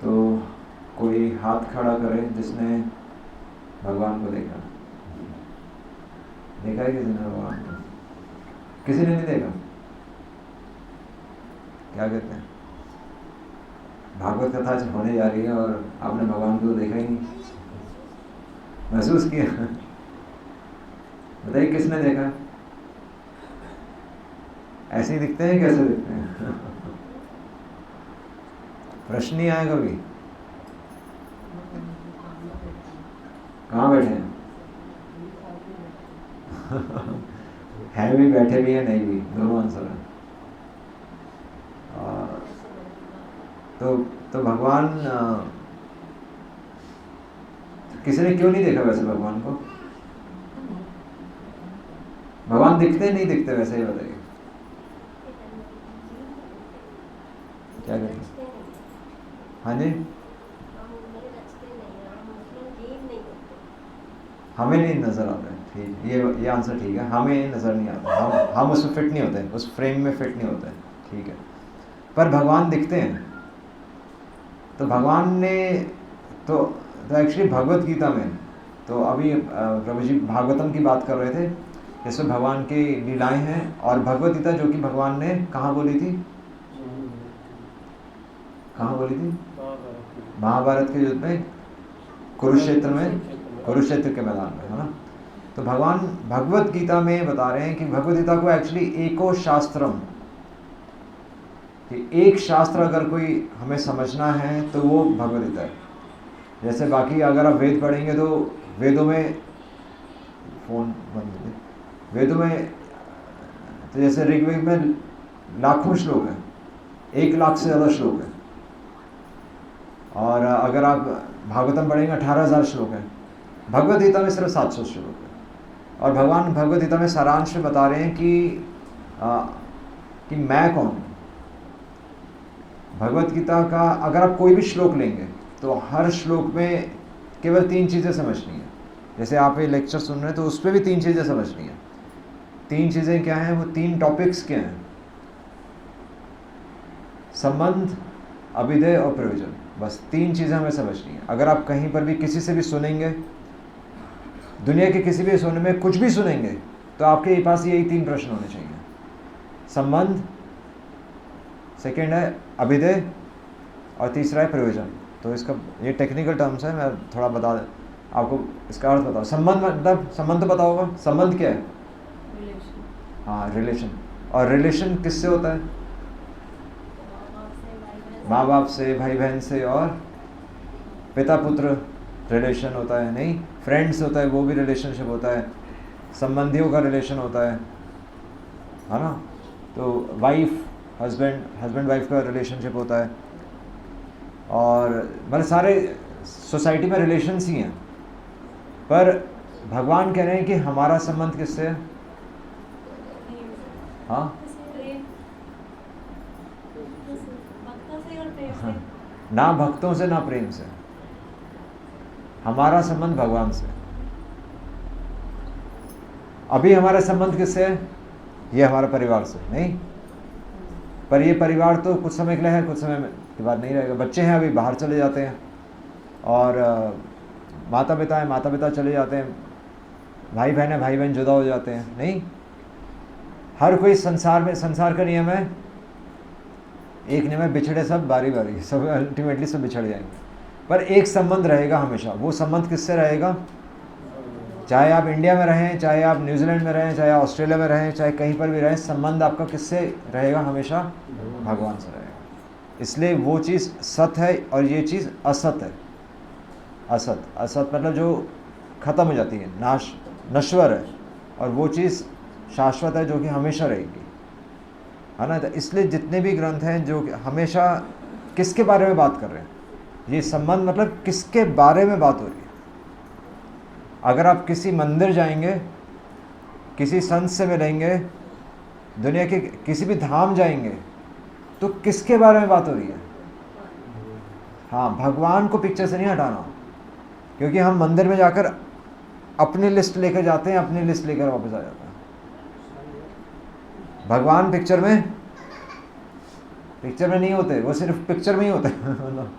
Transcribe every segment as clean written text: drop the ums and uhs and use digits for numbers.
तो कोई हाथ खड़ा करे जिसने भगवान को देखा। देखा है किसी ने भगवान को? किसी ने नहीं देखा? क्या कहते हैं? भागवत कथा होने जा रही है और आपने भगवान को देखा ही नहीं, महसूस किया? बताइए किसने देखा? ऐसे ही दिखते हैं, कैसे दिखते हैं? प्रश्न नहीं आया कभी? कहाँ बैठे हैं? हैं भी, बैठे भी हैं, नहीं भी, दोनों आंसर है। तो भगवान किसी ने क्यों नहीं देखा वैसे भगवान को? भगवान दिखते नहीं दिखते वैसे ही बताइए। क्या कहते हैं? हाँ जी, हमें नहीं नजर आता है। ठीक, ये आंसर ठीक है, हमें नजर नहीं आता, हम उसमें फिट नहीं होते, उस फ्रेम में फिट नहीं होते। ठीक है, पर भगवान दिखते हैं। तो भगवान ने तो एक्चुअली भगवत गीता में, तो अभी प्रभु जी भागवतम की बात कर रहे थे, जिसमें भगवान की लीलाएं हैं, और भगवत गीता जो कि भगवान ने कहाँ बोली थी? कहाँ बोली थी? महाभारत के युद्ध में, कुरुक्षेत्र में, कुरुक्षेत्र के मैदान में, है ना। तो भगवान भगवत गीता में बता रहे हैं कि भगवत गीता को एक्चुअली एको शास्त्रम, कि एक शास्त्र अगर कोई हमें समझना है तो वो भगवत गीता है। जैसे बाकी अगर आप वेद पढ़ेंगे तो वेदों में, फोन बंद, वेदों में तो जैसे ऋग्वेद में लाखों श्लोक हैं, 1 लाख से ज़्यादा श्लोक हैं, और अगर आप भागवतम पढ़ेंगे 18,000 श्लोक हैं। भगवत गीता में सिर्फ 700 श्लोक है। और भगवान भगवत गीता में सारांश में बता रहे हैं कि मैं कौन हूँ। भगवत गीता का अगर आप कोई भी श्लोक लेंगे तो हर श्लोक में केवल 3 चीज़ें समझनी है। जैसे आप ये लेक्चर सुन रहे हैं तो उस पर भी 3 चीज़ें समझनी है। 3 चीज़ें क्या हैं? वो 3 टॉपिक्स क्या हैं? संबंध, अभिधेय और प्रयोजन। बस 3 चीज़ें हमें समझनी है। अगर आप कहीं पर भी किसी से भी सुनेंगे, दुनिया के किसी भी सोने में कुछ भी सुनेंगे, तो आपके पास यही 3 प्रश्न होने चाहिए। संबंध, सेकेंड है अभिधेय, और तीसरा है प्रयोजन। तो इसका ये टेक्निकल टर्म्स है, मैं थोड़ा बता आपको इसका अर्थ बताओ। संबंध मतलब, संबंध तो पता होगा, संबंध क्या है? हाँ, रिलेशन। और रिलेशन किससे होता है? माँ बाप से, भाई बहन से, और पिता पुत्र रिलेशन होता है, नहीं, फ्रेंड्स होता है, वो भी रिलेशनशिप होता है, संबंधियों का रिलेशन होता है ना। तो वाइफ हस्बैंड वाइफ का रिलेशनशिप होता है, और मतलब सारे सोसाइटी में रिलेशंस ही हैं। पर भगवान कह रहे हैं कि हमारा संबंध किससे है? हाँ, ना भक्तों से ना प्रेम से, हमारा संबंध भगवान से। अभी हमारा संबंध किससे है? ये हमारे परिवार से, नहीं, पर ये परिवार तो कुछ समय के लिए है, कुछ समय के बाद नहीं रहेगा। बच्चे हैं अभी बाहर चले जाते हैं, और माता पिता है, माता पिता चले जाते हैं, भाई बहन है, भाई बहन जुदा हो जाते हैं, नहीं। हर कोई संसार में, संसार का नियम है, एक नियम है, बिछड़े सब बारी बारी, सब अल्टीमेटली सब बिछड़ जाएंगे, पर एक संबंध रहेगा हमेशा। वो संबंध किससे रहेगा? चाहे आप इंडिया में रहें, चाहे आप न्यूजीलैंड में रहें, चाहे ऑस्ट्रेलिया में रहें, चाहे कहीं पर भी रहें, संबंध आपका किससे रहेगा? हमेशा भगवान से रहेगा। इसलिए वो चीज़ सत है और ये चीज़ असत है। असत मतलब जो ख़त्म हो जाती है, नश्वर है, और वो चीज़ शाश्वत है, जो कि हमेशा रहेगी, है ना। तो इसलिए जितने भी ग्रंथ हैं जो हमेशा किसके बारे में बात कर रहे हैं? ये संबंध मतलब किसके बारे में बात हो रही है? अगर आप किसी मंदिर जाएंगे, किसी संत से मिलेंगे, दुनिया के किसी भी धाम जाएंगे, तो किसके बारे में बात हो रही है? हाँ, भगवान को पिक्चर से नहीं हटाना, क्योंकि हम मंदिर में जाकर अपनी लिस्ट लेकर जाते हैं, अपनी लिस्ट लेकर वापस आ जाते हैं। भगवान पिक्चर में पिक्चर में नहीं होते, वो सिर्फ पिक्चर में ही होते हैं मतलब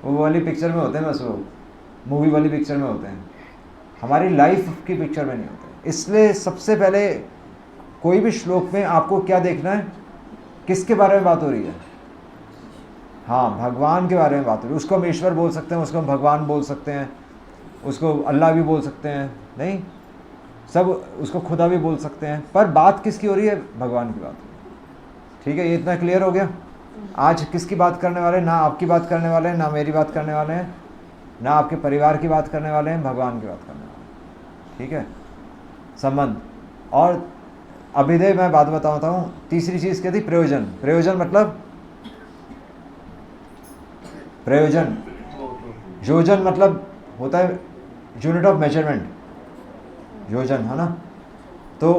वो वाली पिक्चर में होते हैं, बस वो मूवी वाली पिक्चर में होते हैं, हमारी लाइफ की पिक्चर में नहीं होते। इसलिए सबसे पहले कोई भी श्लोक में आपको क्या देखना है, किसके बारे में बात हो रही है? हाँ, भगवान के बारे में बात हो रही है। उसको हम ईश्वर बोल सकते हैं, उसको हम भगवान बोल सकते हैं, उसको अल्लाह भी बोल सकते हैं, नहीं सब उसको खुदा भी बोल सकते हैं, पर बात किसकी हो रही है? भगवान की बात हो रही है। ठीक है, ये इतना क्लियर हो गया। आज किसकी बात करने वाले हैं? ना आपकी बात करने वाले हैं, ना मेरी बात करने वाले हैं, ना आपके परिवार की बात करने वाले हैं, भगवान की बात करने वाले हैं। ठीक है, संबंध और अभिधेय। मैं बात बताता हूँ, तीसरी चीज़ क्या थी? प्रयोजन। प्रयोजन मतलब प्रयोजन, योजन मतलब होता है यूनिट ऑफ मेजरमेंट, योजन, है ना। तो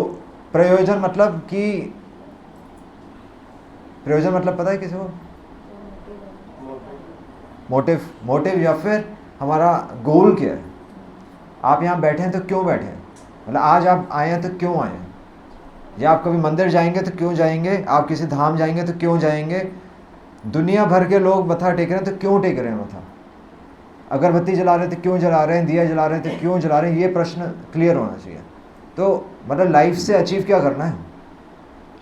प्रयोजन मतलब कि प्रयोजन मतलब पता है किसी को? मोटिव। मोटिव या फिर हमारा गोल क्या है? आप यहाँ बैठे हैं तो क्यों बैठे हैं, मतलब आज आप आए हैं तो क्यों आए हैं, या आप कभी मंदिर जाएंगे तो क्यों जाएंगे, आप किसी धाम जाएंगे तो क्यों जाएंगे, दुनिया भर के लोग मत्था टेक रहे हैं तो क्यों टेक रहे हैं मत्था, अगरबत्ती जला रहे हैं तो क्यों जला रहे हैं, दिया जला रहे हैं तो क्यों जला रहे हैं, ये प्रश्न क्लियर होना चाहिए। तो मतलब लाइफ से अचीव क्या करना है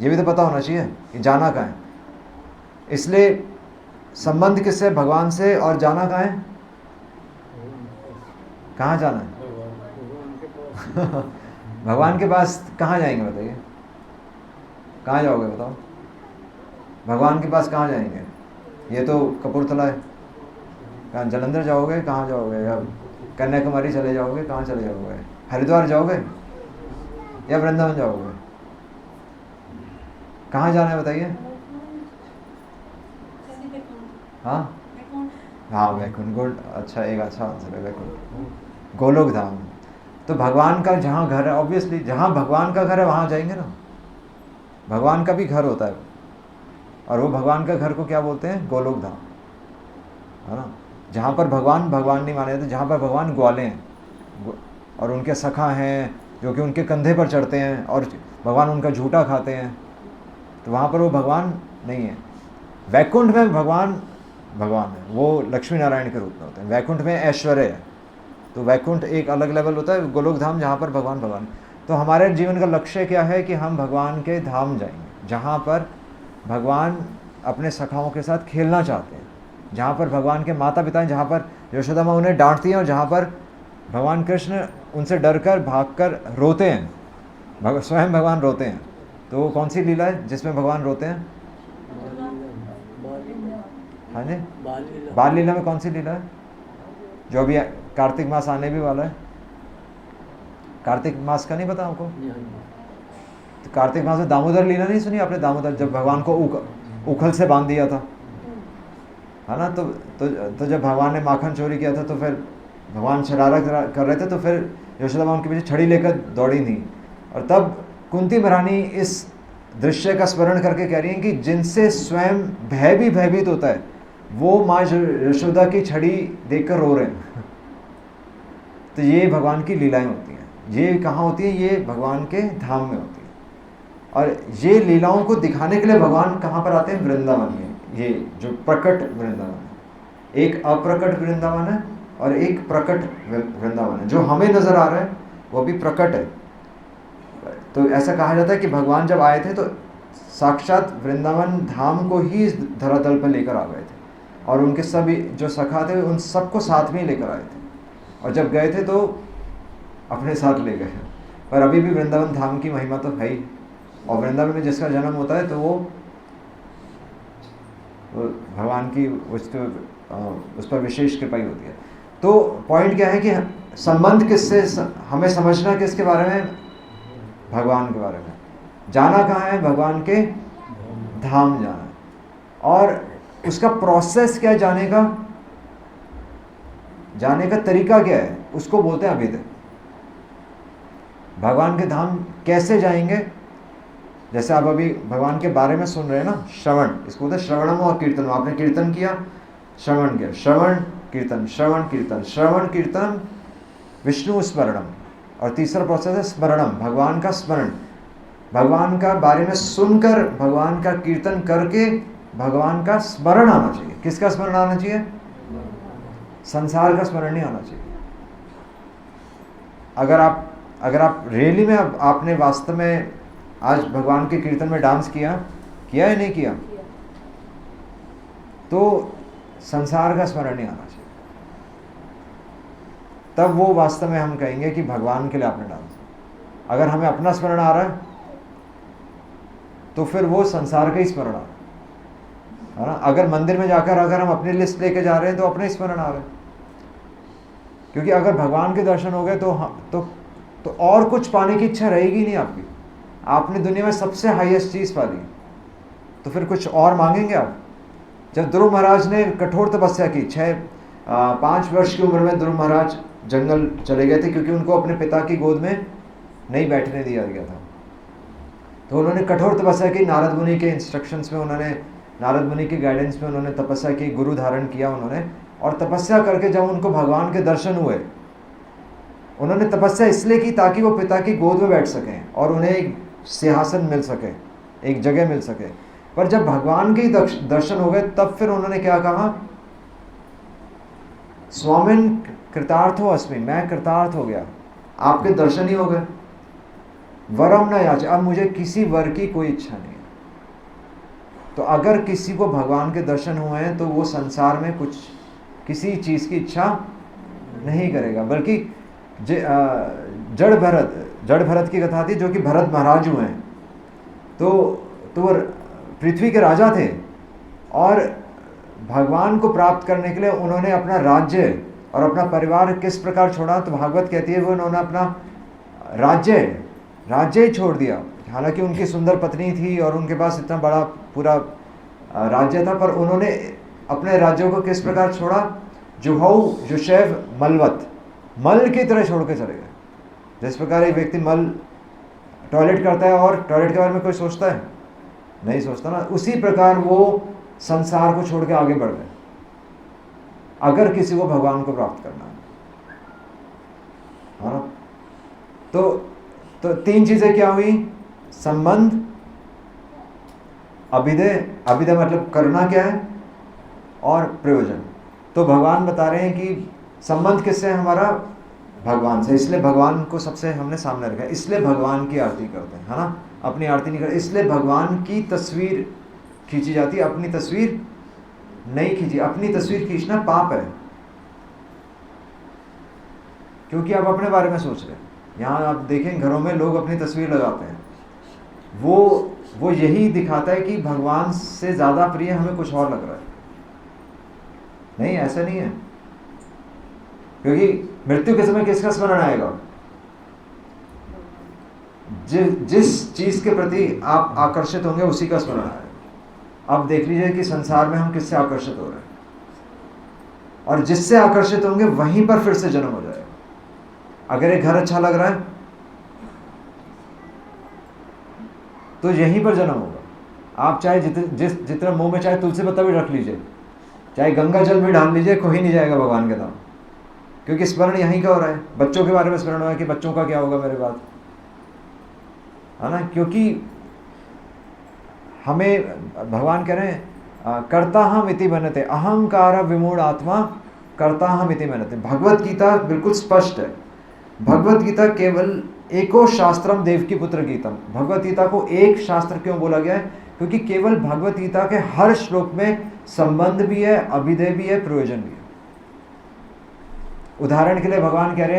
ये भी तो पता होना चाहिए कि जाना कहाँ है। इसलिए संबंध किससे? भगवान से। और जाना कहाँ है? कहाँ जाना है? भगवान के पास कहाँ जाएंगे बताइए? कहाँ जाओगे बताओ? भगवान के पास कहाँ जाएंगे? ये तो कपूरथला है, कहाँ जलंधर जाओगे? कहाँ जाओगे? या कन्याकुमारी चले जाओगे? कहाँ चले जाओगे? हरिद्वार जाओगे या वृंदावन जाओगे? कहाँ जाना है बताइए? हाँ हाँ, वैकुंठ। गोल्ड, अच्छा, एक अच्छा आंसर है वैकुंठ, गोलोक धाम। तो भगवान का जहाँ घर है, ऑब्वियसली जहाँ भगवान का घर है वहाँ जाएंगे ना। भगवान का भी घर होता है, और वो भगवान का घर को क्या बोलते हैं? गोलोक धाम, है ना। जहाँ पर भगवान भगवान नहीं माने जाते, जहाँ पर भगवान ग्वाले हैं और उनके सखा हैं जो कि उनके कंधे पर चढ़ते हैं और भगवान उनका झूठा खाते हैं, तो वहाँ पर वो भगवान नहीं है। वैकुंठ में भगवान भगवान है, वो लक्ष्मी नारायण के रूप में होते हैं। वैकुंठ में ऐश्वर्य है, तो वैकुंठ एक अलग लेवल होता है, गोलोक धाम जहाँ पर भगवान भगवान। तो हमारे जीवन का लक्ष्य क्या है कि हम भगवान के धाम जाएंगे, जहाँ पर भगवान अपने सखाओं के साथ खेलना चाहते हैं, जहाँ पर भगवान के माता पिता हैं, जहाँ पर यशोदा माँ उन्हें डांटती हैं और जहाँ पर भगवान कृष्ण उनसे डरकर भागकर रोते हैं, स्वयं भगवान रोते हैं। तो वो कौन सी लीला है जिसमें भगवान रोते हैं? हाँ जी, बाल लीला में कौन सी लीला है? जो अभी कार्तिक मास आने भी वाला है। कार्तिक मास का नहीं पता आपको? तो कार्तिक मास में दामोदर लीला नहीं सुनी आपने? दामोदर, जब भगवान को उखल से बांध दिया था, है ना। तो जब भगवान ने माखन चोरी किया था तो फिर भगवान शरारत कर रहे थे, तो फिर यशोदा माँ उनके पीछे छड़ी लेकर दौड़ी थी, और तब कुंती महारानी इस दृश्य का स्मरण करके कह रही हैं कि जिनसे स्वयं भय भी भयभीत होता है वो माँ यशोदा की छड़ी देखकर रो रहे हैं। तो ये भगवान की लीलाएं होती हैं। ये कहाँ होती है? ये भगवान के धाम में होती है। और ये लीलाओं को दिखाने के लिए भगवान कहाँ पर आते हैं? वृंदावन में। ये जो प्रकट वृंदावन है, एक अप्रकट वृंदावन है और एक प्रकट वृंदावन है। जो हमें नजर आ रहा है वो भी प्रकट है। तो ऐसा कहा जाता है कि भगवान जब आए थे तो साक्षात वृंदावन धाम को ही इस धरातल पर लेकर आ गए थे, और उनके सभी जो सखा थे उन सबको साथ में ही लेकर आए थे, और जब गए थे तो अपने साथ ले गए। पर अभी भी वृंदावन धाम की महिमा तो है ही, और वृंदावन में जिसका जन्म होता है तो वो भगवान की उस पर विशेष कृपा ही होती है। तो पॉइंट क्या है कि संबंध किससे हमें समझना, किसके बारे में? भगवान के बारे में। जाना कहाँ है? भगवान के धाम जाना है। और उसका प्रोसेस क्या है जाने का? जाने का तरीका क्या है? उसको बोलते हैं अभिधेय। भगवान के धाम कैसे जाएंगे? जैसे आप अभी भगवान के बारे में सुन रहे हैं ना, श्रवण, इसको बोलते हैं श्रवणम और कीर्तन। आपने कीर्तन किया, श्रवण किया, श्रवण कीर्तन, श्रवण कीर्तन, श्रवण कीर्तन, विष्णु स्मरणम, और तीसरा प्रोसेस है स्मरणम, भगवान का स्मरण। भगवान का बारे में सुनकर, भगवान का कीर्तन करके भगवान का स्मरण आना चाहिए। किसका स्मरण आना चाहिए? संसार का स्मरण नहीं आना चाहिए। अगर आप रियली में आपने वास्तव में आज भगवान के कीर्तन में डांस किया या नहीं किया, तो संसार का स्मरण नहीं आना चाहिए। तब वो वास्तव में हम कहेंगे कि भगवान के लिए आपने डांस। अगर हमें अपना स्मरण आ रहा है तो फिर वो संसार का ही स्मरण आ रहा है ना। अगर मंदिर में जाकर अगर हम अपनी लिस्ट लेके जा रहे हैं तो अपने स्मरण आ रहे हैं, क्योंकि अगर भगवान के दर्शन हो गए तो और कुछ पाने की इच्छा रहेगी नहीं आपकी। आपने दुनिया में सबसे हाईएस्ट चीज़ पा ली, तो फिर कुछ और मांगेंगे आप? जब ध्रुव महाराज ने कठोर तपस्या की, 5 वर्ष की उम्र में ध्रुव महाराज जंगल चले गए थे, क्योंकि उनको अपने पिता की गोद में नहीं बैठने दिया गया था। तो उन्होंने कठोर तपस्या की, नारद मुनि के इंस्ट्रक्शंस में, नारद मुनि के गाइडेंस में उन्होंने तपस्या की, गुरु धारण किया उन्होंने। और तपस्या करके जब उनको भगवान के दर्शन हुए, उन्होंने तपस्या इसलिए की ताकि वो पिता की गोद में बैठ सकें और उन्हें एक सिंहासन मिल सके, एक जगह मिल सके। पर जब भगवान के दर्शन हो गए तब फिर उन्होंने क्या कहा? स्वामिन कृतार्थो अस्मि, मैं कृतार्थ हो गया, आपके दर्शन ही हो गए। वरम न याच, अब मुझे किसी वर की कोई इच्छा नहीं है। तो अगर किसी को भगवान के दर्शन हुए हैं तो वो संसार में किसी चीज़ की इच्छा नहीं करेगा, बल्कि जड़ भरत की कथा थी, जो कि भरत महाराज हुए हैं। तो वो पृथ्वी के राजा थे और भगवान को प्राप्त करने के लिए उन्होंने अपना राज्य और अपना परिवार किस प्रकार छोड़ा? तो भागवत कहती है वो उन्होंने अपना राज्य ही छोड़ दिया। हालांकि उनकी सुंदर पत्नी थी और उनके पास इतना बड़ा पूरा राज्य था, पर उन्होंने अपने राज्यों को किस प्रकार छोड़ा? जुशैव मलवत, मल की तरह छोड़ के चले गए। जिस प्रकार एक व्यक्ति टॉयलेट करता है और टॉयलेट के बारे में कोई सोचता है? नहीं सोचता ना। उसी प्रकार वो संसार को छोड़ के आगे बढ़ गए, अगर किसी को भगवान को प्राप्त करना है ना। तो 3 चीजें क्या हुई? संबंध, अभिदय मतलब करना क्या है, और प्रयोजन। तो भगवान बता रहे हैं कि संबंध किससे है हमारा? भगवान से। इसलिए भगवान को सबसे हमने सामने रखा है, इसलिए भगवान की आरती करते हैं, है ना। अपनी आरती नहीं करते, इसलिए भगवान की तस्वीर खींची जाती है, अपनी तस्वीर नहीं खींची। अपनी तस्वीर खींचना पाप है, क्योंकि आप अपने बारे में सोच रहे हैं। यहाँ आप देखें घरों में लोग अपनी तस्वीर लगाते हैं, वो यही दिखाता है कि भगवान से ज़्यादा प्रिय हमें कुछ और लग रहा है। नहीं, ऐसा नहीं है, क्योंकि मृत्यु के समय किसका स्मरण आएगा? जिस चीज के प्रति आप आकर्षित होंगे उसी का स्मरण आएगा। अब देख लीजिए कि संसार में हम किससे आकर्षित हो रहे हैं, और जिससे आकर्षित होंगे वहीं पर फिर से जन्म हो जाएगा। अगर एक घर अच्छा लग रहा है तो यहीं पर जन्म होगा। आप चाहे जितना मुंह में चाहे तुलसी पत्ता भी रख लीजिए, चाहे गंगा जल भी डाल लीजिए, कोई नहीं जाएगा भगवान के नाम, क्योंकि स्मरण यहीं का हो रहा है। बच्चों के बारे में स्मरण हुआ कि बच्चों का क्या होगा मेरे बाद, है ना। क्योंकि हमें भगवान कह रहे हैं कर्ता हम इति बनते, अहंकार विमूढ़ आत्मा कर्ता हम इति बनते। भगवत गीता बिल्कुल स्पष्ट है। भगवत गीता केवल एको शास्त्रम देवकी पुत्र गीतम। भगवत गीता को एक शास्त्र क्यों बोला गया है? क्योंकि केवल भगवत गीता के हर श्लोक में संबंध भी है, अभिधेय भी है, प्रयोजन भी है। उदाहरण के लिए भगवान कह रहे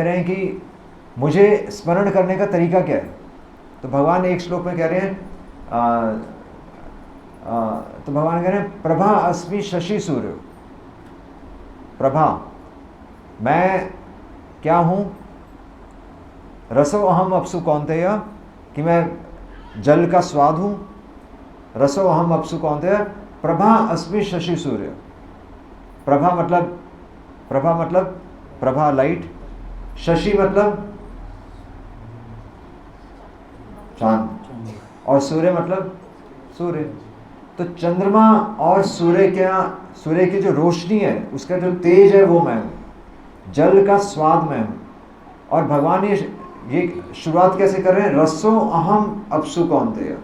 हैं कि मुझे स्मरण करने का तरीका क्या है? तो भगवान एक श्लोक में कह रहे हैं प्रभा अस्मि शशि सूर्य। प्रभा, मैं क्या हूँ? रसो अहम अपसु कौन्तेय, कि मैं जल का स्वाद हूँ। रसो अहम अपसु कौन्तेय, प्रभा अस्मि शशि सूर्य। प्रभा मतलब प्रभा लाइट, शशि मतलब चांद, और सूर्य मतलब सूर्य। तो चंद्रमा और सूर्य की जो रोशनी है, उसका जो तेज है वो मैं हूँ, जल का स्वाद मैं हूँ। और भगवान ये शुरुआत कैसे कर रहे हैं? रसो अहम अपसु कौन्तेय,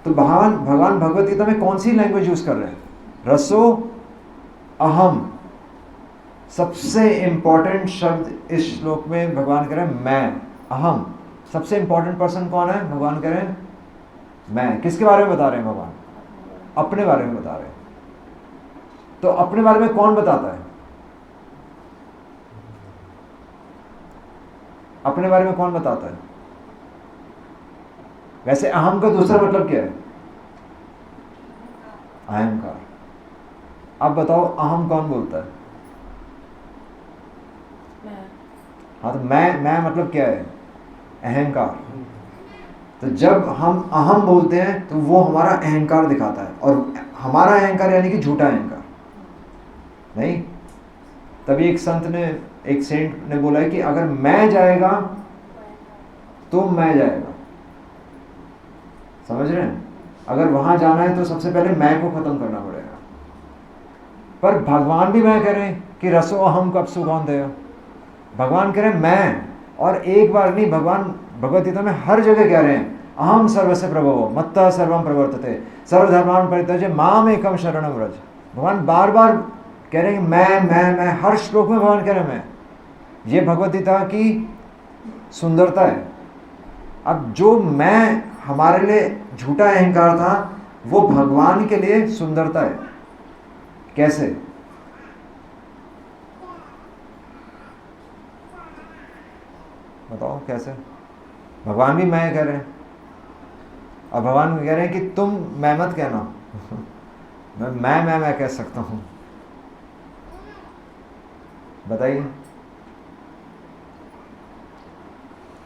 तो भगवान भगवद गीता में कौन सी लैंग्वेज यूज कर रहे हैं? रसो अहम। सबसे इंपॉर्टेंट शब्द इस श्लोक में भगवान कह रहे हैं मैं, अहम। सबसे इंपॉर्टेंट पर्सन कौन है? भगवान कह रहे हैं मैं। किसके बारे में बता रहे हैं भगवान? अपने बारे में बता रहे हैं। तो अपने बारे में कौन बताता है? अपने बारे में कौन बताता है? वैसे अहम का दूसरा मतलब क्या है? अहंकार। अब बताओ अहम कौन बोलता है? हाँ, तो मैं मतलब क्या है? अहंकार। तो जब हम अहम बोलते हैं तो वो हमारा अहंकार दिखाता है, और हमारा अहंकार यानी कि झूठा अहंकार नहीं। तभी एक संत ने, एक सेंट ने बोला है कि अगर मैं जाएगा तो मैं जाएगा। समझ रहे हैं? अगर वहां जाना है तो सबसे पहले मैं को खत्म करना पड़ेगा। पर भगवान भी मैं कह रहे हैं कि रसो अहम कब सुकौन देगा। भगवान कह रहे हैं मैं, और एक बार नहीं, भगवान भगवद गीता में हर जगह कह रहे हैं अहम सर्वस्य प्रभवो मत्तः सर्वं प्रवर्तते सर्वधर्मान् परित्यज्य माम एकम शरणं व्रज। भगवान बार बार कह रहे हैं मैं, हर श्लोक में भगवान कह रहे हैं मैं। ये भगवद गीता की सुंदरता है। अब जो मैं हमारे लिए झूठा अहंकार था, वो भगवान के लिए सुंदरता है। कैसे? बताओ कैसे? भगवान भी मैं कह रहे हैं, और भगवान कह रहे हैं कि तुम मैं मत कहना। मैं कह सकता हूं। बताइए।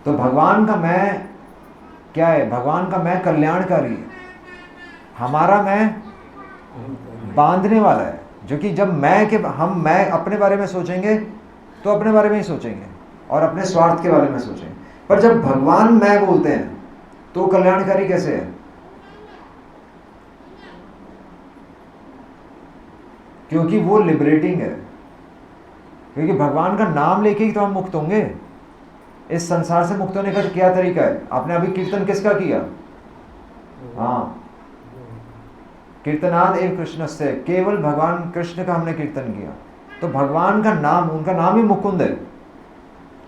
तो भगवान का मैं क्या है? भगवान का मैं कल्याणकारी है। हमारा मैं बांधने वाला है, जो कि जब मैं अपने बारे में सोचेंगे तो अपने बारे में ही सोचेंगे और अपने स्वार्थ के बारे में सोचेंगे। पर जब भगवान मैं बोलते हैं तो कल्याणकारी कैसे है? क्योंकि वो लिबरेटिंग है। क्योंकि भगवान का नाम लेके ही तो हम मुक्त होंगे। इस संसार से मुक्त होने का क्या तरीका है? आपने अभी कीर्तन किसका किया? हाँ, कीर्तनाद एव कृष्ण से, केवल भगवान कृष्ण का हमने कीर्तन किया। तो भगवान का नाम, उनका नाम ही मुकुंद है,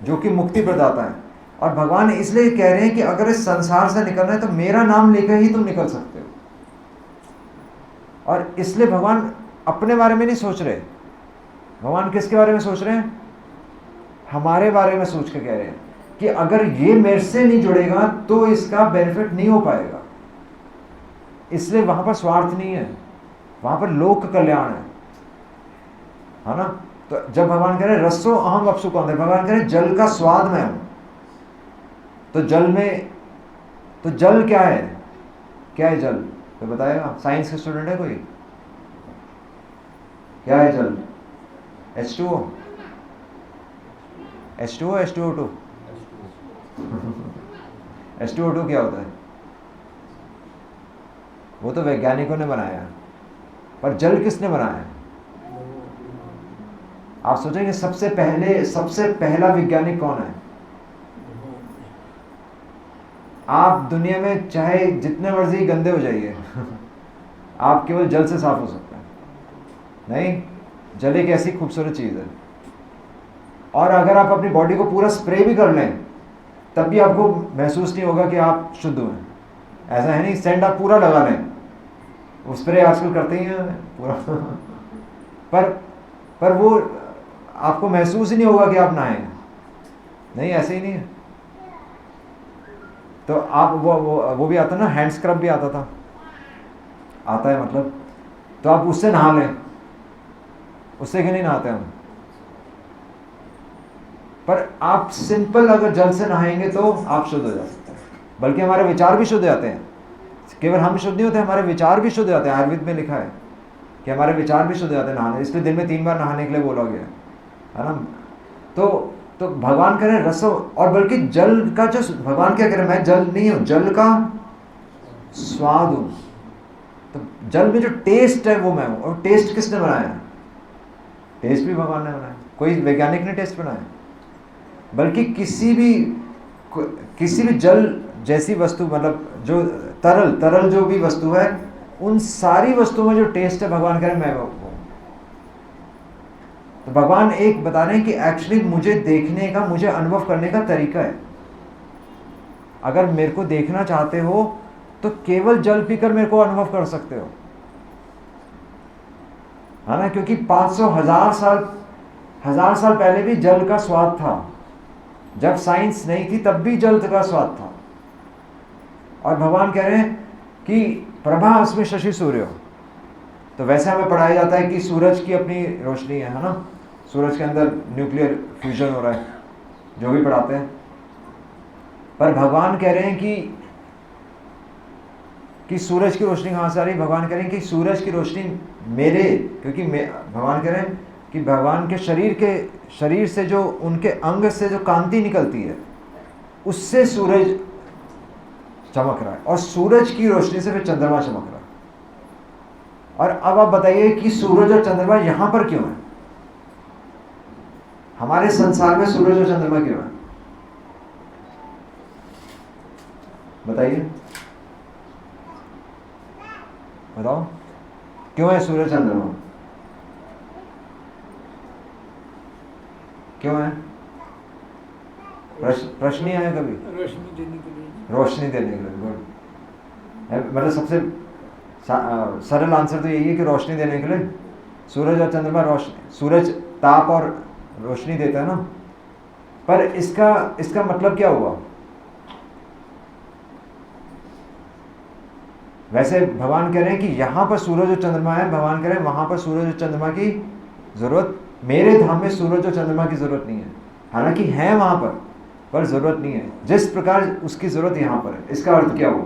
जो कि मुक्ति प्रदाता है। और भगवान इसलिए कह रहे हैं कि अगर इस संसार से निकलना है तो मेरा नाम लेकर ही तुम निकल सकते हो। और इसलिए भगवान अपने बारे में नहीं सोच रहे। भगवान किसके बारे में सोच रहे हैं? हमारे बारे में सोच के कह रहे हैं कि अगर ये मेरे से नहीं जुड़ेगा तो इसका बेनिफिट नहीं हो पाएगा। इसलिए वहां पर स्वार्थ नहीं है, वहां पर लोक कल्याण है ना। तो जब भगवान कह रहे हैं रसो अहम अपसु कौन है, भगवान कह रहे हैं जल का स्वाद मैं हूं। तो जल में, तो जल क्या है? क्या है जल? तो बताएगा? साइंस के स्टूडेंट है कोई? क्या है जल? H2O, H2O, H2O2 H2O2 क्या होता है? वो तो वैज्ञानिकों ने बनाया, पर जल किसने बनाया? आप सोचेंगे सबसे पहला वैज्ञानिक कौन है? आप दुनिया में चाहे जितने मर्जी गंदे हो जाइए आप केवल जल से साफ हो सकते हैं। नहीं, जल एक ऐसी खूबसूरत चीज है। और अगर आप अपनी बॉडी को पूरा स्प्रे भी कर लें तब भी आपको महसूस नहीं होगा कि आप शुद्ध हुए। ऐसा है नहीं, सेंट आप पूरा लगा लें, वो स्प्रे आजकल करते ही हैं पूरा पर वो आपको महसूस ही नहीं होगा कि आप नहाए। नहीं, ऐसे ही नहीं है। तो आप वो भी आता ना, हैंड स्क्रब भी आता है मतलब, तो आप उससे नहा लें। उससे क्यों नहीं नहाते हम? पर आप सिंपल अगर जल से नहाएंगे तो आप शुद्ध हो जा सकते हैं। बल्कि हमारे विचार भी शुद्ध हो जाते हैं। केवल हम शुद्ध नहीं होते, हमारे विचार भी शुद्ध हो जाते हैं। आयुर्वेद में लिखा है कि हमारे विचार भी शुद्ध हो जाते हैं नहाने। इसलिए दिन में 3 बार नहाने के लिए बोला गया है ना। तो भगवान कह रहे हैं रसो, और बल्कि जल का जो भगवान क्या कह रहे हैं, मैं जल नहीं हूं, जल का स्वाद हूं। तो जल में जो टेस्ट है वो मैं हूं। और टेस्ट किसने बनाया? टेस्ट भी भगवान ने बनाया, कोई वैज्ञानिक ने टेस्ट बनाया। बल्कि किसी भी जल जैसी वस्तु, मतलब जो तरल तरल जो भी वस्तु है, उन सारी वस्तुओं में जो टेस्ट है भगवान कह रहे हैं मैं वो। तो भगवान एक बता रहे हैं कि एक्चुअली मुझे देखने का, मुझे अनुभव करने का तरीका है। अगर मेरे को देखना चाहते हो तो केवल जल पीकर मेरे को अनुभव कर सकते हो, है ना, क्योंकि 500 हजार साल पहले भी जल का स्वाद था। जब साइंस नहीं थी तब भी जल का स्वाद था। और भगवान कह रहे हैं कि प्रभा उसमें शशि सूर्य हो। तो वैसे हमें पढ़ाया जाता है कि सूरज की अपनी रोशनी है ना, सूरज के अंदर न्यूक्लियर फ्यूजन हो रहा है, जो भी पढ़ाते हैं। पर भगवान कह रहे हैं कि सूरज की रोशनी कहाँ से आ रही है? भगवान कह रहे हैं कि सूरज की रोशनी मेरे, क्योंकि भगवान कह रहे हैं कि भगवान के शरीर से जो उनके अंग से जो कांति निकलती है उससे सूरज चमक रहा है, और सूरज की रोशनी से फिर चंद्रमा चमक रहा है। और अब आप बताइए कि सूरज और चंद्रमा यहां पर क्यों है? हमारे संसार में सूरज और चंद्रमा क्यों है? बताइए, बताओ क्यों है सूरज चंद्रमा? क्यों है? प्रश्न ही आया कभी? रोशनी देने के लिए। रोशनी देने के लिए, गुड। मतलब सबसे सरल आंसर तो यही है कि रोशनी देने के लिए। सूरज और चंद्रमा रोशनी, सूरज ताप और रोशनी देता है ना। पर इसका मतलब क्या हुआ? वैसे भगवान कह रहे हैं कि यहां पर सूरज और चंद्रमा है, भगवान कह रहे हैं वहां पर सूरज और चंद्रमा की जरूरत, मेरे धाम में सूरज और चंद्रमा की जरूरत नहीं है। हालांकि है वहां पर जरूरत नहीं है, जिस प्रकार उसकी जरूरत यहां पर है। इसका अर्थ क्या हुआ?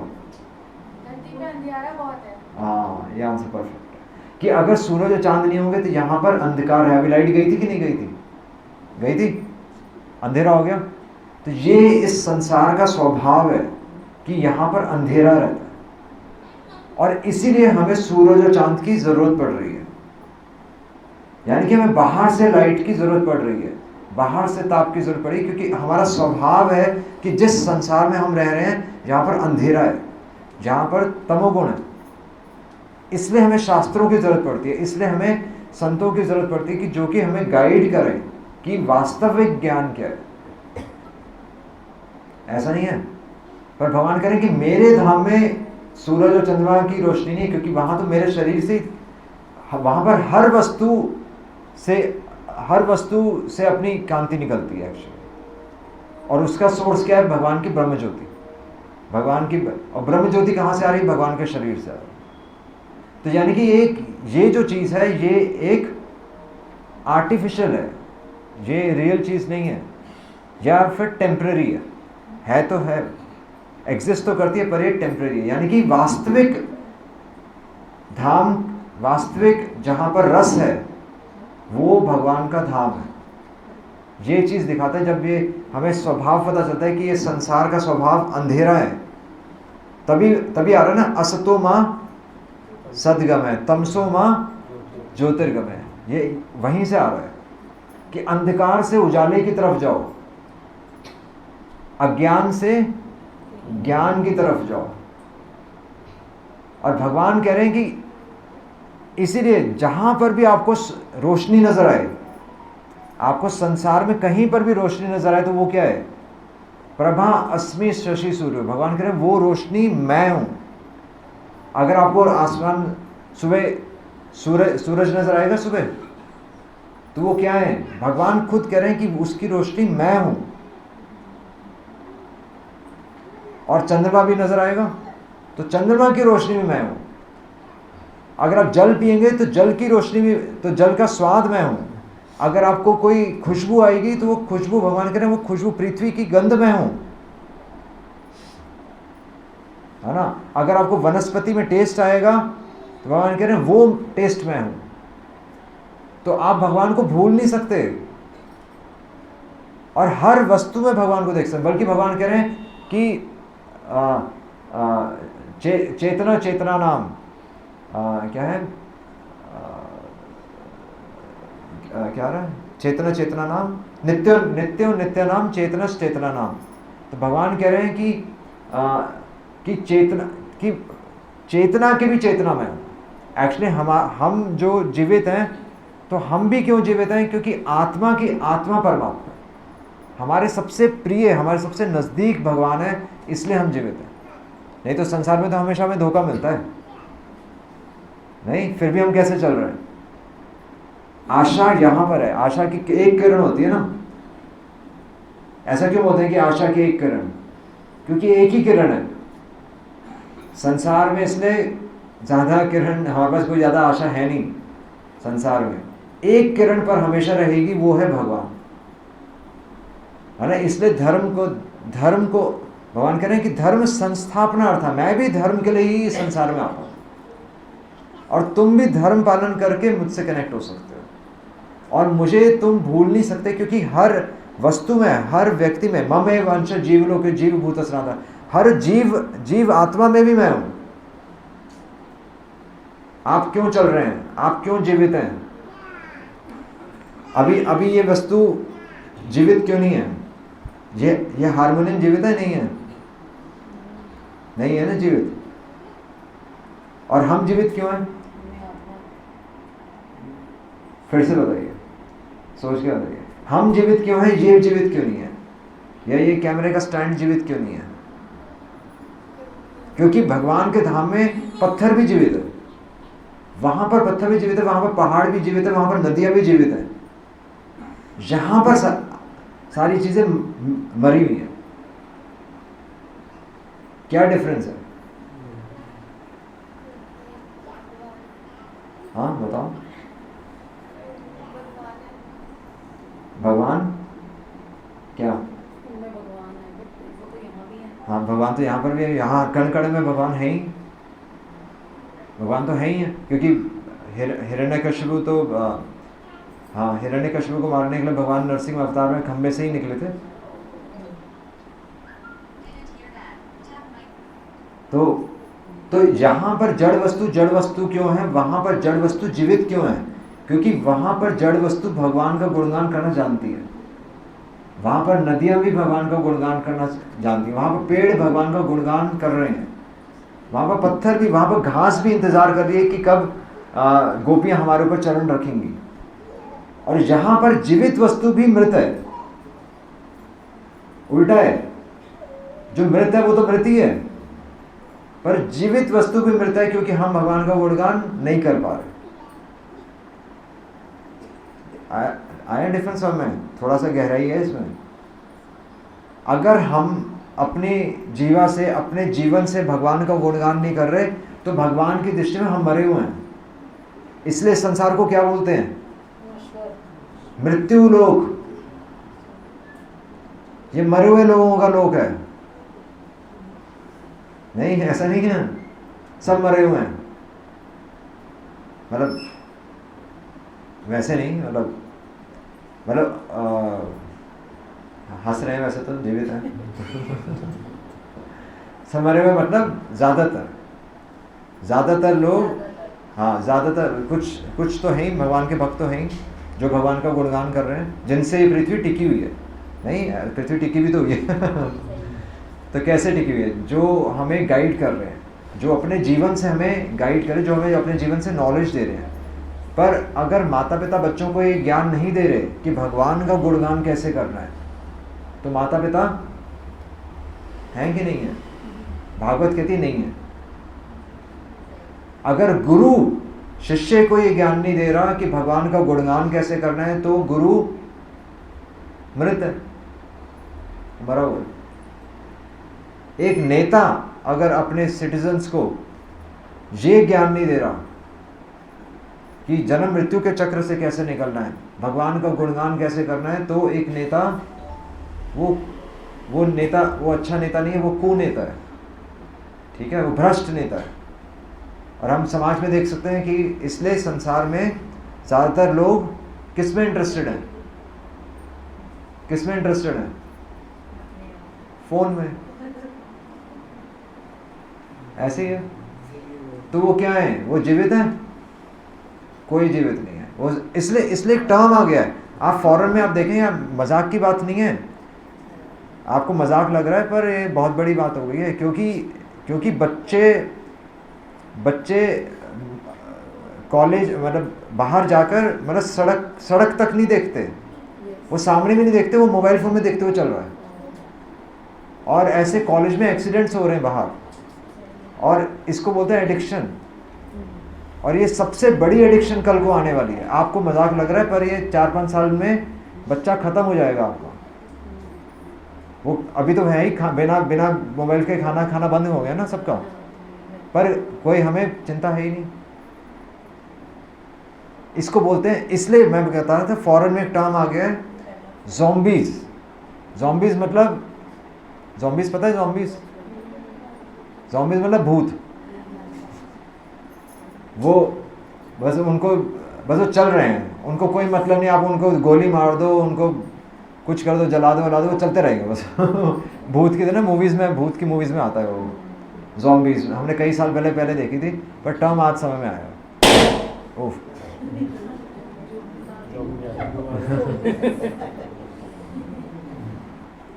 धरती में अंधियारा बहुत है। हाँ, ये आंसर परफेक्ट है कि अगर सूरज और चांद नहीं होंगे तो यहाँ पर अंधकार है। अभी लाइट गई थी कि नहीं गई थी? गई थी, अंधेरा हो गया। तो ये इस संसार का स्वभाव है कि यहाँ पर अंधेरा रहता है, और इसीलिए हमें सूरज और चांद की जरूरत पड़ रही है। यानी कि हमें बाहर से लाइट की जरूरत पड़ रही है, बाहर से ताप की जरूरत पड़ी, क्योंकि हमारा स्वभाव है कि जिस संसार में हम रह रहे हैं जहाँ पर अंधेरा है, जहाँ पर तमोगुण है, इसलिए हमें शास्त्रों की जरूरत पड़ती है, इसलिए हमें संतों की जरूरत पड़ती है कि जो कि हमें गाइड करें कि वास्तविक ज्ञान क्या है। ऐसा नहीं है। पर भगवान करें कि मेरे धाम में सूरज और चंद्रमा की रोशनी नहीं, क्योंकि वहां तो मेरे शरीर से, वहां पर हर वस्तु से अपनी कांति निकलती है एक्चुअली। और उसका सोर्स क्या है? भगवान की ब्रह्म ज्योति। भगवान की, और ब्रह्म ज्योति कहाँ से आ रही है? भगवान के शरीर से आ रही है। तो यानी कि ये जो चीज़ है ये एक आर्टिफिशियल ये रियल चीज़ नहीं है, या फिर टेम्पररी है तो है, एग्जिस्ट तो करती है, पर ये टेम्पररी है। यानी कि वास्तविक धाम, वास्तविक जहाँ पर रस है वो भगवान का धाम है। ये चीज़ दिखाता है। जब ये हमें स्वभाव पता चलता है कि ये संसार का स्वभाव अंधेरा है, तभी आ रहा है ना, असतो माँ सदगमय तमसो माँ ज्योतिर्गमय। ये वहीं से आ रहा है कि अंधकार से उजाले की तरफ जाओ, अज्ञान से ज्ञान की तरफ जाओ। और भगवान कह रहे हैं कि इसीलिए जहां पर भी आपको रोशनी नजर आए, आपको संसार में कहीं पर भी रोशनी नजर आए, तो वो क्या है? प्रभा अस्मि शशि सूर्य। भगवान कह रहे हैं वो रोशनी मैं हूं। अगर आपको आसमान सुबह सूरज नजर आएगा सुबह, तो वो क्या है? भगवान खुद कह रहे हैं कि उसकी रोशनी मैं हूं। और चंद्रमा भी नजर आएगा तो चंद्रमा की रोशनी भी मैं हूं। अगर आप जल पिएंगे तो जल की रोशनी भी, तो जल का स्वाद मैं हूं। अगर आपको कोई खुशबू आएगी तो वो खुशबू, भगवान कह रहे हैं वो खुशबू पृथ्वी की गंध मैं हूं, है ना। अगर आपको वनस्पति में टेस्ट आएगा तो भगवान कह रहे हैं वो टेस्ट मैं हूं। तो आप भगवान को भूल नहीं सकते, और हर वस्तु में भगवान को देख सकते। बल्कि भगवान कह रहे हैं कि चेतना नाम क्या है, क्या रहा है? चेतना नाम नित्य नाम चेतना नाम। तो भगवान कह रहे हैं कि चेतना, कि चेतना की भी चेतना में हूँ। एक्चुअली हम जो जीवित हैं, तो हम भी क्यों जीवित हैं? क्योंकि आत्मा की आत्मा परमात्मा हमारे सबसे प्रिय, हमारे सबसे नज़दीक भगवान है, इसलिए हम जीवित हैं। नहीं तो संसार में तो हमेशा हमें धोखा मिलता है, नहीं? फिर भी हम कैसे चल रहे हैं? आशा यहाँ पर है, आशा की एक किरण होती है ना। ऐसा क्यों बोलते हैं कि आशा की एक किरण? क्योंकि एक ही किरण है संसार में, इसलिए ज़्यादा किरण, हमारे पास कोई ज़्यादा आशा है नहीं संसार में। एक किरण पर हमेशा रहेगी, वो है भगवान, है ना। इसलिए धर्म को भगवान कह रहे हैं कि धर्म संस्थापना अर्थ, मैं भी धर्म के लिए ही संसार में आता हूँ, और तुम भी धर्म पालन करके मुझसे कनेक्ट हो सकते हो, और मुझे तुम भूल नहीं सकते, क्योंकि हर वस्तु में, हर व्यक्ति में, ममेव अंश जीवलोके जीव भूत सनातन, हर जीव आत्मा में भी मैं हूं। आप क्यों चल रहे हैं? आप क्यों जीवित हैं? अभी ये वस्तु जीवित क्यों नहीं है? ये हारमोनियम जीवित है? नहीं है, नहीं है ना जीवित। और हम जीवित क्यों हैं? फिर से बताइए, सोच के बताइए, हम जीवित क्यों हैं? ये जीवित क्यों नहीं है? या ये कैमरे का स्टैंड जीवित क्यों नहीं है? क्योंकि भगवान के धाम में पत्थर भी जीवित है, वहां पर पत्थर भी जीवित है, वहां पर पहाड़ भी जीवित है, वहां पर नदियां भी जीवित है, यहां पर सारी चीजें मरी हुई है। क्या डिफरेंस है? हाँ बताओ। भगवान क्या? हाँ, भगवान तो यहाँ पर भी है, यहाँ कण कण में भगवान है ही, भगवान तो है ही है। क्योंकि हिरण्यकशिपु तो हाँ, हिरण्यकशिपु को मारने के लिए भगवान नरसिंह अवतार में खंबे से ही निकले थे। तो यहाँ पर जड़ वस्तु क्यों है? वहां पर जड़ वस्तु जीवित क्यों है? क्योंकि वहां पर जड़ वस्तु भगवान का गुणगान करना जानती है, वहां पर नदियां भी भगवान का गुणगान करना जानती है, वहां पर पेड़ भगवान का गुणगान कर रहे हैं, वहां पर पत्थर भी, वहां पर घास भी इंतजार कर रही है कि कब गोपियां हमारे ऊपर चरण रखेंगी। और यहां पर जीवित वस्तु भी मृत है, उल्टा है। जो मृत है वो तो मृत ही है, पर जीवित वस्तु भी मृत है, क्योंकि हम भगवान का गुणगान नहीं कर पा रहे। आया डिफरेंस में? थोड़ा सा गहराई है इसमें। अगर हम अपने अपने जीवन से भगवान का गुणगान नहीं कर रहे, तो भगवान की दृष्टि में हम मरे हुए हैं। इसलिए संसार को क्या बोलते हैं? मृत्यु लोक। ये मरे हुए लोगों का लोक है। नहीं, ऐसा नहीं है, सब मरे हुए हैं, मतलब वैसे नहीं, मतलब हंस रहे हैं, वैसे तो जीवित हैं। सब मरे हुए मतलब ज्यादातर लोग, हाँ ज्यादातर, कुछ तो है ही, भगवान के भक्त तो हैं ही, जो भगवान का गुणगान कर रहे हैं, जिनसे ये पृथ्वी टिकी हुई है। नहीं, पृथ्वी टिकी भी तो हुई है। तो कैसे टिकी हुई है? जो हमें गाइड कर रहे हैं, जो अपने जीवन से हमें गाइड कर रहे हैं, जो हमें अपने जीवन से नॉलेज दे रहे हैं। पर अगर माता पिता बच्चों को ये ज्ञान नहीं दे रहे कि भगवान का गुणगान कैसे करना है, तो माता पिता हैं कि नहीं है? भागवत कहती नहीं है। अगर गुरु शिष्य को ये ज्ञान नहीं दे रहा कि भगवान का गुणगान कैसे करना है, तो गुरु मृत है, मरा हुआ। एक नेता अगर अपने सिटीजन्स को ये ज्ञान नहीं दे रहा कि जन्म मृत्यु के चक्र से कैसे निकलना है, भगवान का गुणगान कैसे करना है, तो एक नेता वो नेता, वो अच्छा नेता नहीं है, वो कुनेता है, ठीक है, वो भ्रष्ट नेता है। और हम समाज में देख सकते हैं कि इसलिए संसार में ज़्यादातर लोग किस में इंटरेस्टेड हैं? किस में इंटरेस्टेड हैं? फोन में। ऐसे ही है। तो वो क्या है? वो जीवित है? कोई जीवित नहीं है वो। इसलिए एक टर्म आ गया है। आप फॉरेन में आप देखें, यार मजाक की बात नहीं है, आपको मजाक लग रहा है, पर ये बहुत बड़ी बात हो गई है, क्योंकि क्योंकि बच्चे कॉलेज मतलब बाहर जाकर मतलब सड़क तक नहीं देखते, वो सामने भी नहीं देखते, वो मोबाइल फ़ोन में देखते हुए चल रहा है। और ऐसे कॉलेज में एक्सीडेंट्स हो रहे हैं बाहर, और इसको बोलते हैं एडिक्शन। और ये सबसे बड़ी एडिक्शन कल को आने वाली है। आपको मजाक लग रहा है, पर ये 4-5 साल में बच्चा ख़त्म हो जाएगा आपका। वो अभी तो है ही, बिना मोबाइल के खाना बंद हो गया ना सबका, पर कोई हमें चिंता है ही नहीं। इसको बोलते हैं, इसलिए मैं कहता था फॉरेन में एक टर्म आ गया है ज़ॉम्बीज़। ज़ॉम्बीज़ मतलब, ज़ॉम्बीज़ पता है? ज़ॉम्बीज़ मतलब भूत। वो बस वो चल रहे हैं, उनको कोई मतलब नहीं। आप उनको गोली मार दो, उनको कुछ कर दो, जला दो, वो चलते रहेंगे बस। भूत की तरह मूवीज़ में, भूत की मूवीज़ में आता है वो ज़ॉम्बीज़। हमने कई साल पहले देखी थी, पर टर्म आज समय में आया। ओह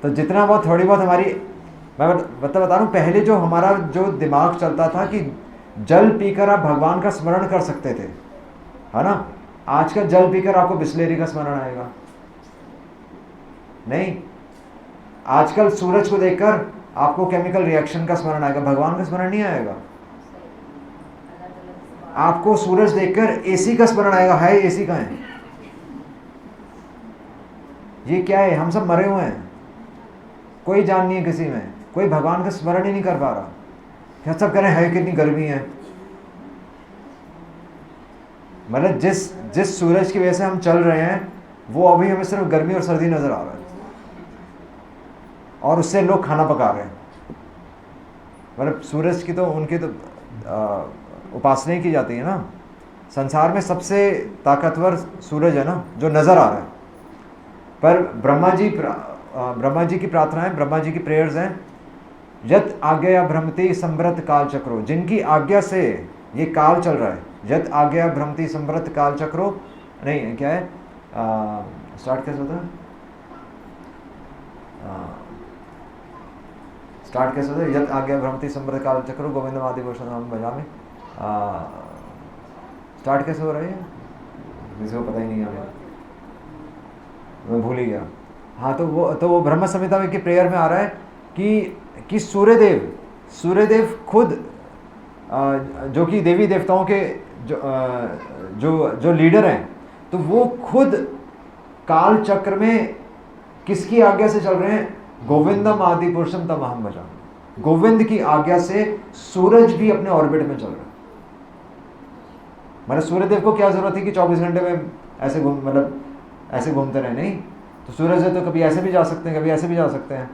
तो जितना बहुत थोड़ी बहुत हमारी, मैं बता रहा हूँ, पहले जो हमारा जो दिमाग चलता था कि जल पीकर आप भगवान का स्मरण कर सकते थे, है ना? आजकल जल पीकर आपको बिस्लेरी का स्मरण आएगा नहीं। आजकल सूरज को देखकर आपको केमिकल रिएक्शन का स्मरण आएगा, भगवान का स्मरण नहीं आएगा। आपको सूरज देखकर एसी का स्मरण आएगा, हाय एसी का है, ये क्या है? हम सब मरे हुए हैं, कोई जान नहीं है किसी में, कोई भगवान का स्मरण ही नहीं कर पा रहा। क्या सब कह रहे हैं कितनी गर्मी है। मतलब जिस सूरज की वजह से हम चल रहे हैं, वो अभी हमें सिर्फ गर्मी और सर्दी नजर आ रहा है, और उससे लोग खाना पका रहे हैं। मतलब सूरज की तो उनकी तो उपासना की जाती है ना। संसार में सबसे ताकतवर सूरज है ना, जो नजर आ रहा है। पर ब्रह्मा जी की प्रार्थनाएं, ब्रह्मा जी की प्रेयर्स हैं, यत आज्ञया भ्रमति संभ्रत काल चक्रो, जिनकी आज्ञा से ये काल चल रहा है। यत आज्ञया भ्रमति संभ्रत काल चक्रो, नहीं क्या है, स्टार्ट कैसे होता है? स्टार्ट कैसे होता है? यत आज्ञया भ्रमति संभ्रत काल चक्रो गोविंद आदि भूषण हम बजामे। स्टार्ट कैसे हो रहा है? किसी को पता ही नहीं है, मैं भूल ही गया। हाँ, तो वो ब्रह्म संहिता की प्रेयर में आ रहा है कि सूर्यदेव खुद, जो कि देवी देवताओं के जो लीडर हैं, तो वो खुद काल चक्र में किसकी आज्ञा से चल रहे हैं? गोविंदम आदि पुरुषम तम अहम भजामि। गोविंद की आज्ञा से सूरज भी अपने ऑर्बिट में चल रहा है। मतलब सूर्यदेव को क्या जरूरत थी कि 24 घंटे में ऐसे घूमते रहे? नहीं, तो सूरज है तो कभी ऐसे भी जा सकते हैं, कभी ऐसे भी जा सकते हैं,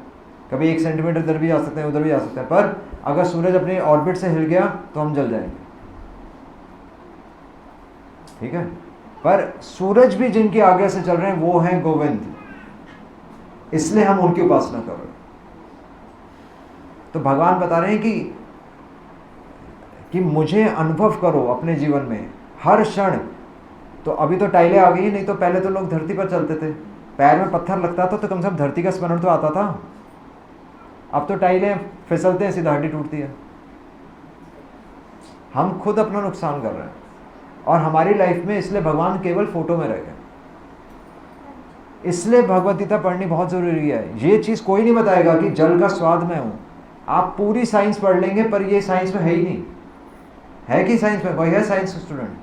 कभी 1 सेंटीमीटर इधर भी जा सकते हैं, उधर भी जा सकते हैं। पर अगर सूरज अपने ऑर्बिट से हिल गया तो हम जल जाएंगे, ठीक है? पर सूरज भी जिनकी आज्ञा से चल रहे हैं वो हैं गोविंद, इसलिए हम उनकी उपासना कर रहे हैं। तो भगवान बता रहे हैं कि मुझे अनुभव करो अपने जीवन में हर क्षण। तो अभी तो टाइलें आ गई, नहीं तो पहले तो लोग धरती पर चलते थे, पैर में पत्थर लगता था तो कम से कम धरती का स्मरण तो आता था। अब तो टाइलें फिसलते हैं, सीधा हड्डी टूटती है। हम खुद अपना नुकसान कर रहे हैं, और हमारी लाइफ में इसलिए भगवान केवल फोटो में रह गए। इसलिए भगवद गीता पढ़नी बहुत जरूरी है। ये चीज कोई नहीं बताएगा कि जल का स्वाद मैं हूं। आप पूरी साइंस पढ़ लेंगे, पर ये साइंस में है ही नहीं। है कि साइंस में कोई है? Science student?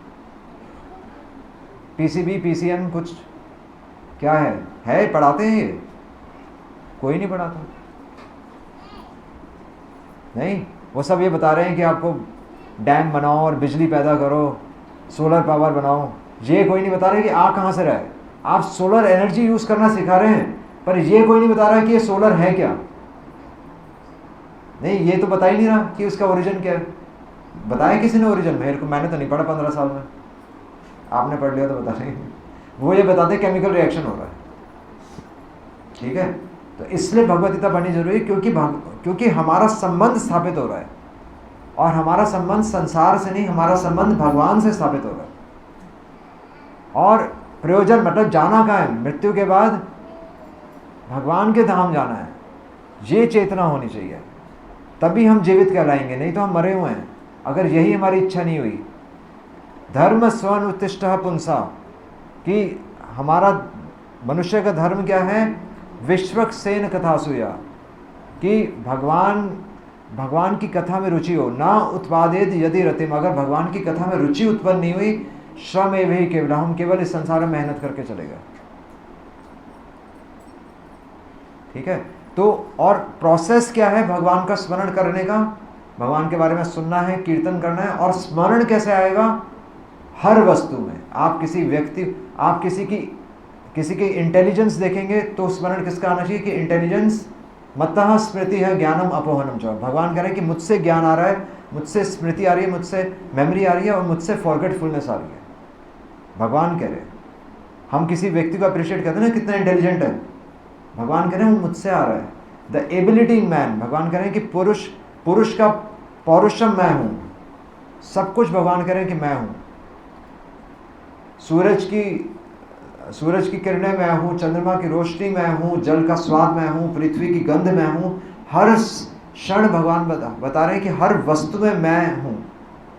पीसीबी, पीसीएम, कुछ क्या है? पढ़ाते हैं ये? कोई नहीं पढ़ाता। नहीं, वो सब ये बता रहे हैं कि आपको डैम बनाओ और बिजली पैदा करो, सोलर पावर बनाओ। ये कोई नहीं बता रहा कि आ कहाँ से रहा है। आप सोलर एनर्जी यूज करना सिखा रहे हैं, पर ये कोई नहीं बता रहा कि ये सोलर है क्या। नहीं, ये तो बता ही नहीं रहा कि उसका ओरिजिन क्या है। बताया किसी ने ओरिजिन? मैंने तो नहीं पढ़ा 15 साल में। आपने पढ़ लिया तो बता रहे हैं। वो ये बताते केमिकल रिएक्शन हो रहा है, ठीक है? तो इसलिए भगवद गीता पढ़नी जरूरी है, क्योंकि हमारा संबंध स्थापित हो रहा है, और हमारा संबंध संसार से नहीं, हमारा संबंध भगवान से स्थापित हो रहा है। और प्रयोजन मतलब जाना कहाँ है? मृत्यु के बाद भगवान के धाम जाना है। ये चेतना होनी चाहिए। तभी हम जीवित कहलाएंगे, नहीं तो हम मरे हुए हैं अगर यही हमारी इच्छा नहीं हुई। धर्म स्वन् उत्तिष्ठ पुंसा, कि हमारा मनुष्य का धर्म क्या है, विश्वक सेन कथासूया, कि भगवान की कथा में रुचि हो। ना उत्पादेद यदि रतिम, अगर भगवान की कथा में रुचि उत्पन्न नहीं हुई, श्रम एव ही केवल, हम केवल इस संसार में मेहनत करके चलेगा। ठीक है, तो और प्रोसेस क्या है भगवान का स्मरण करने का, भगवान के बारे में सुनना है, कीर्तन करना है। और स्मरण कैसे आएगा, हर वस्तु में। आप किसी व्यक्ति, आप किसी की इंटेलिजेंस देखेंगे तो स्मरण किसका आना चाहिए, कि इंटेलिजेंस मतः स्मृति है ज्ञानम अपोहनम च। भगवान कह रहे हैं कि मुझसे ज्ञान आ रहा है, मुझसे स्मृति आ रही है, मुझसे मेमोरी आ रही है और मुझसे फॉरगेटफुलनेस आ रही है। भगवान कह रहे हैं, हम किसी व्यक्ति को अप्रिशिएट करते हैं ना, कितना इंटेलिजेंट है, भगवान कह रहे हैं वो मुझसे आ रहा है। द एबिलिटी इन मैन, भगवान कह रहे हैं कि पुरुष का पौरुषम मैं हूं, सब कुछ भगवान कह रहे हैं कि मैं हूं। सूरज की किरणें मैं हूँ, चंद्रमा की रोशनी मैं हूँ, जल का स्वाद मैं हूँ, पृथ्वी की गंध मैं हूँ। हर क्षण भगवान बता रहे हैं कि हर वस्तु में मैं हूँ,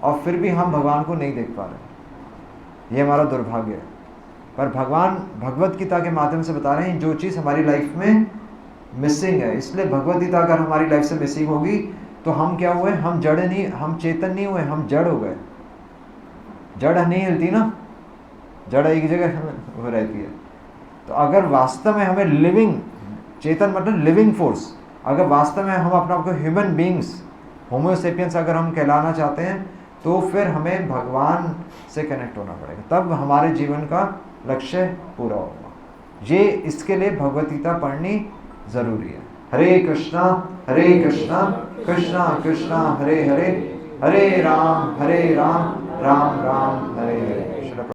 और फिर भी हम भगवान को नहीं देख पा रहे। ये हमारा दुर्भाग्य है। पर भगवान भगवत गीता के माध्यम से बता रहे हैं जो चीज़ हमारी लाइफ में मिसिंग है। इसलिए भगवत गीता अगर हमारी लाइफ से मिसिंग होगी तो हम क्या हुए, हम जड़ नहीं, हम चेतन नहीं हुए, हम जड़ हो गए। जड़ नहीं हिलती ना, जड़ एक जगह हो रहती है। तो अगर वास्तव में हमें लिविंग, चेतन मतलब लिविंग फोर्स, अगर वास्तव में हम अपने आप को ह्यूमन बींग्स, होमोसेपियंस अगर हम कहलाना चाहते हैं, तो फिर हमें भगवान से कनेक्ट होना पड़ेगा, तब हमारे जीवन का लक्ष्य पूरा होगा। ये इसके लिए भगवत गीता पढ़नी जरूरी है। हरे कृष्णा कृष्णा कृष्णा हरे हरे, हरे राम राम राम हरे हरे।